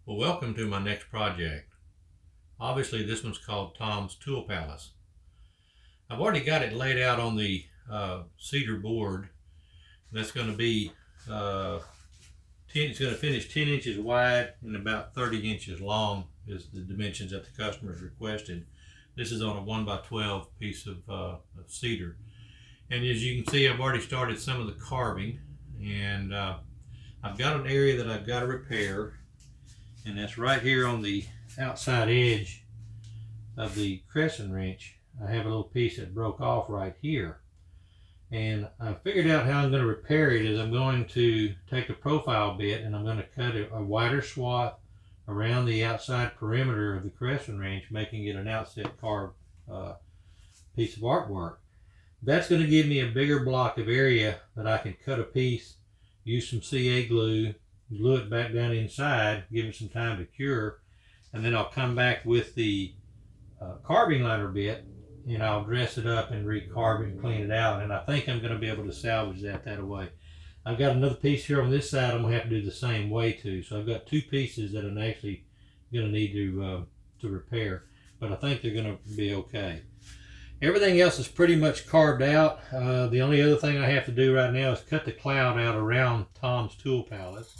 Well, welcome to my next project. Obviously, this one's called Tom's Tool Palace. I've already got it laid out on the cedar board. That's going to be it's going to finish 10 inches wide and about 30 inches long is the dimensions that the customers requested. This is on a 1x12 piece of cedar. And as you can see, I've already started some of the carving, and I've got an area that I've got to repair, and that's right here on the outside edge of the crescent wrench. I have a little piece that broke off right here, and I figured out how I'm going to repair it is I'm going to take a profile bit and I'm going to cut a wider swath around the outside perimeter of the crescent wrench, making it an outset carved piece of artwork. That's going to give me a bigger block of area that I can cut a piece, use some CA glue, glue it back down inside, give it some time to cure, and then I'll come back with the carving liner bit and I'll dress it up and recarve it and clean it out, and I think I'm going to be able to salvage that away. I've got another piece here on this side I'm going to have to do the same way too, so I've got two pieces that I'm actually going to need to repair, but I think they're going to be okay. Everything else is pretty much carved out. The only other thing I have to do right now is cut the cloud out around Tom's Tool Palace.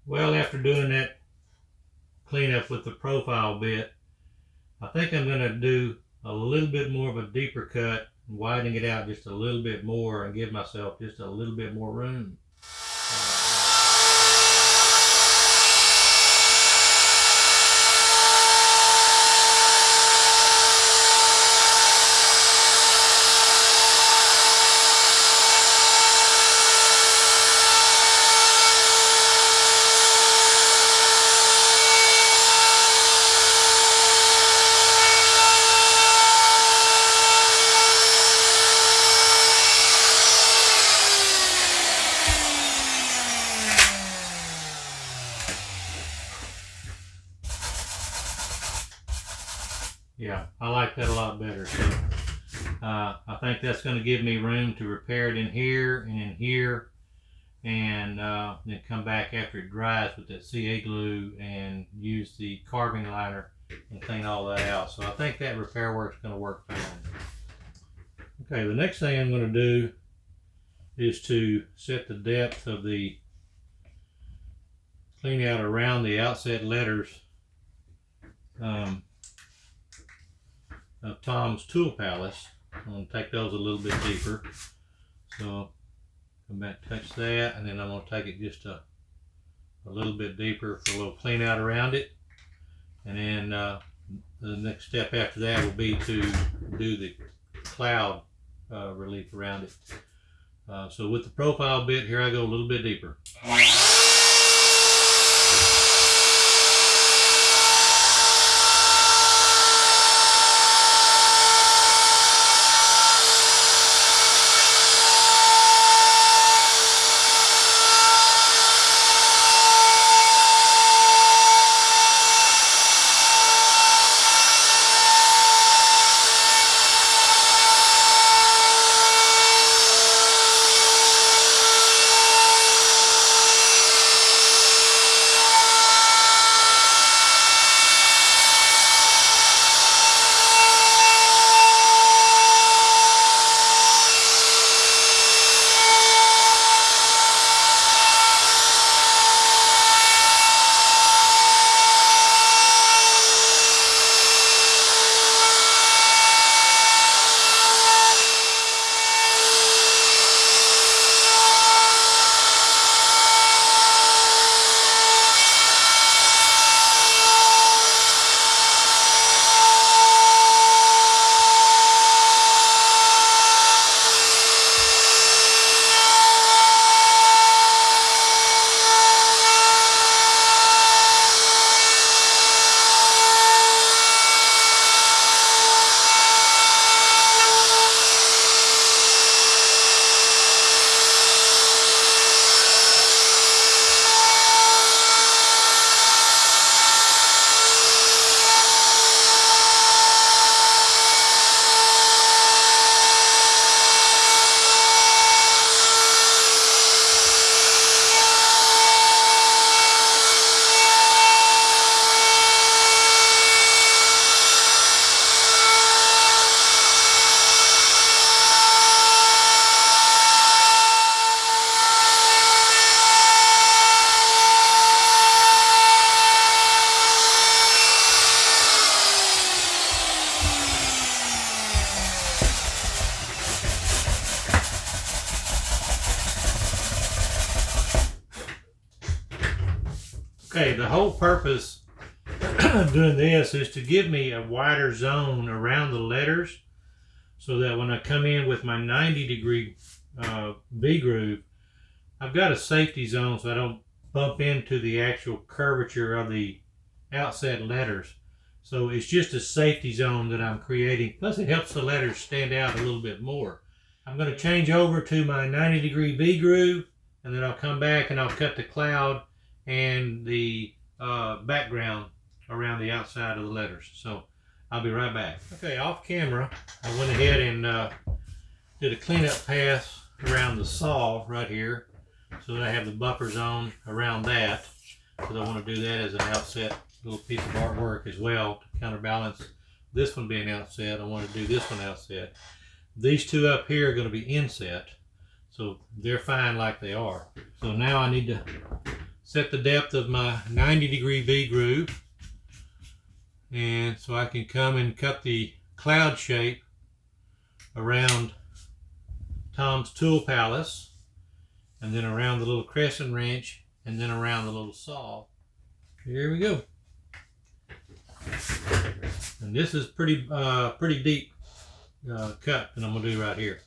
Well, after doing that cleanup with the profile bit, I think I'm going to do a little bit more of a deeper cut, widening it out just a little bit more and give myself just a little bit more room. Yeah, I like that a lot better. So, I think that's going to give me room to repair it in here and in here, and then come back after it dries with that CA glue and use the carving liner and clean all that out. So I think that repair work's going to work fine. Okay, the next thing I'm going to do is to set the depth of the clean out around the outset letters of Tom's Tool Palace. I'm going to take those a little bit deeper. So come back, touch that, and then I'm going to take it just a little bit deeper for a little clean out around it. And then the next step after that will be to do the cloud relief around it. So with the profile bit here, I go a little bit deeper. Okay, the whole purpose of doing this is to give me a wider zone around the letters, so that when I come in with my 90-degree V-groove, I've got a safety zone so I don't bump into the actual curvature of the outset letters. So it's just a safety zone that I'm creating. Plus it helps the letters stand out a little bit more. I'm going to change over to my 90-degree V-groove, and then I'll come back and I'll cut the cloud and the background around the outside of the letters. So I'll be right back. Okay, off camera, I went ahead and did a cleanup pass around the saw right here, so that I have the buffer zone around that, because I want to do that as an outset little piece of artwork as well to counterbalance this one being outset. I want to do this one outset. These two up here are going to be inset, so they're fine like they are. So now I need to set the depth of my 90-degree V-groove, and so I can come and cut the cloud shape around Tom's tool palace, and then around the little crescent wrench, and then around the little saw. Here we go. And this is pretty deep cut that I'm gonna do right here.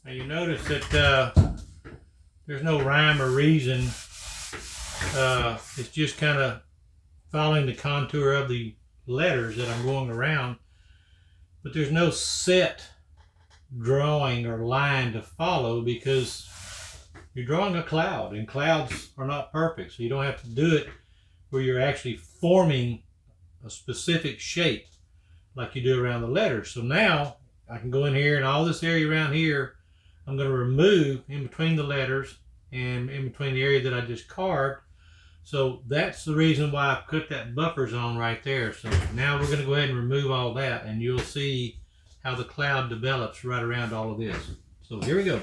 Now you notice that there's no rhyme or reason. It's just kind of following the contour of the letters that I'm going around, but there's no set drawing or line to follow, because you're drawing a cloud, and clouds are not perfect, so you don't have to do it where you're actually forming a specific shape like you do around the letters. So now I can go in here, and all this area around here I'm going to remove in between the letters and in between the area that I just carved. So that's the reason why I put that buffer zone right there. So now we're going to go ahead and remove all that, and you'll see how the cloud develops right around all of this. So here we go.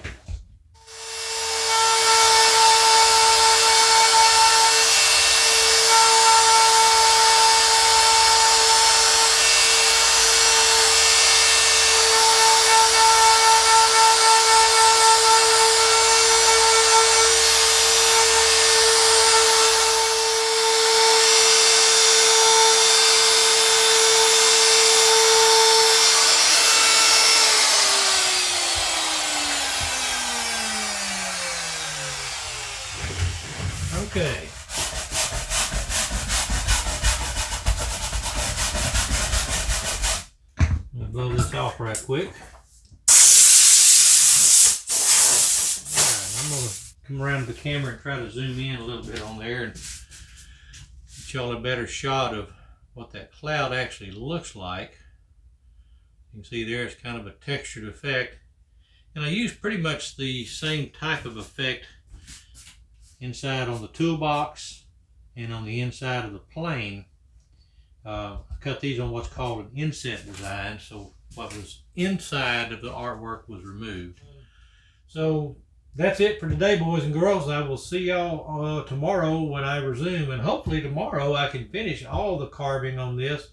Okay. I'm going to blow this off right quick. Alright, I'm going to come around to the camera and try to zoom in a little bit on there and get y'all a better shot of what that cloud actually looks like. You can see there it's kind of a textured effect. And I use pretty much the same type of effect inside on the toolbox and on the inside of the plane. I cut these on what's called an inset design, so what was inside of the artwork was removed. So that's it for today, boys and girls. I will see y'all tomorrow when I resume, and hopefully tomorrow I can finish all the carving on this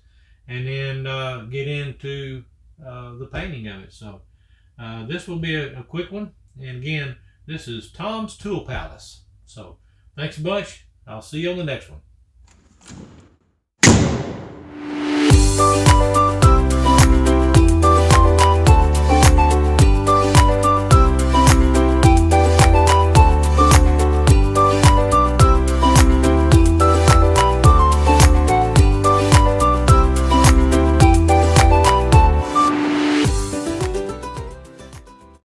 and then get into the painting of it. So this will be a quick one, and again, this is Tom's Tool Palace. So thanks a bunch. I'll see you on the next one.